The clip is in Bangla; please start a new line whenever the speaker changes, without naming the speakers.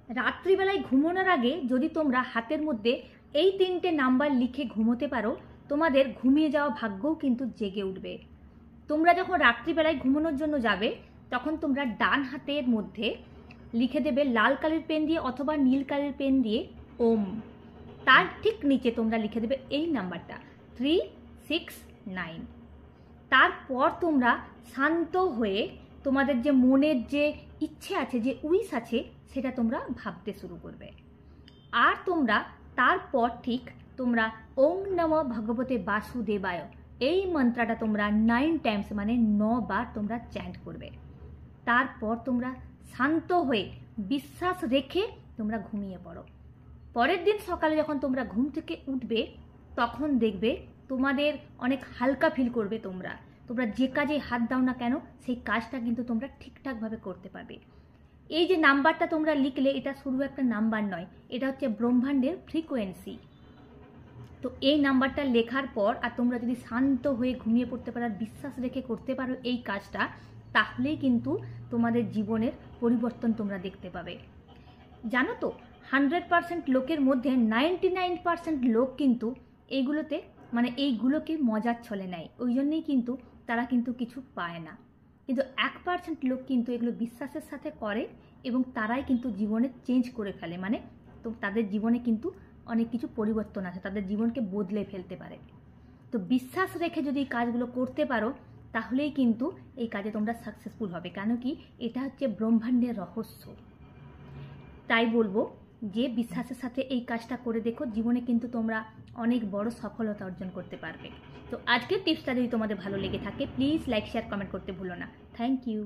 রাত্রিবেলায় ঘুমানোর আগে যদি তোমরা হাতের মধ্যে এই 3টে নাম্বার লিখে ঘুমোতে পারো, তোমাদের ঘুমিয়ে যাওয়া ভাগ্যও কিন্তু জেগে উঠবে। তোমরা যখন রাত্রিবেলায় ঘুমানোর জন্য যাবে, তখন তোমরা ডান হাতের মধ্যে লিখে দেবে লাল কালির পেন দিয়ে অথবা নীল কালির পেন দিয়ে ওম। তার ঠিক নিচে তোমরা লিখে দেবে এই নাম্বারটা 369। তারপর তোমরা শান্ত হয়ে তোমাদের যে মনের যে ইচ্ছে আছে, যে উইশ আছে, সেটা তোমরা ভাবতে শুরু করবে। আর তোমরা তারপর ঠিক তোমরা ওং নমঃ ভগবতে বাসুদেবায় এই মন্ত্রটা তোমরা 9 টাইমস মানে 9 বার তোমরা চ্যান্ট করবে। তারপর তোমরা শান্ত হয়ে বিশ্বাস রেখে তোমরা ঘুমিয়ে পড়ো। পরের দিন সকালে যখন তোমরা ঘুম থেকে উঠবে, তখন দেখবে তোমাদের অনেক হালকা ফিল করবে। তোমরা যে কাজে হাত দাও না কেন, সেই কাজটা কিন্তু তোমরা ঠিকঠাকভাবে করতে পারবে। এই যে নাম্বারটা তোমরা লিখলে, এটা শুধু একটা নাম্বার নয়, এটা হচ্ছে ব্রহ্মাণ্ডের ফ্রিকোয়েন্সি। তো এই নাম্বারটা লেখার পর আর তোমরা যদি শান্ত হয়ে ঘুমিয়ে পড়তে পারো আর বিশ্বাস রেখে করতে পারো এই কাজটা, তাহলেই কিন্তু তোমাদের জীবনের পরিবর্তন তোমরা দেখতে পাবে। জানো তো, 100% লোকের মধ্যে 99% লোক কিন্তু এইগুলোকে মজার ছলে নেয়। ওই জন্যই কিন্তু তারা কিন্তু কিছু পায় না। কিন্তু 1% লোক কিন্তু এগুলো বিশ্বাসের সাথে করে এবং তারাই কিন্তু জীবনে চেঞ্জ করে ফেলে। তো তাদের জীবনে কিন্তু অনেক কিছু পরিবর্তন আছে, তাদের জীবনকে বদলে ফেলতে পারে। তো বিশ্বাস রেখে যদি এই কাজগুলো করতে পারো, তাহলেই কিন্তু এই কাজে তোমরা সাকসেসফুল হবে। কেন কি, এটা হচ্ছে ব্রহ্মাণ্ডের রহস্য। তাই বলবো যে বিশ্বাসের সাথে এই কাজটা করে দেখো, জীবনে কিন্তু তোমরা অনেক বড় সফলতা অর্জন করতে পারবে। তো আজকের টিপসটা যদি তোমাদের ভালো লেগে থাকে, প্লিজ লাইক, শেয়ার, কমেন্ট করতে ভুলো না। Thank you.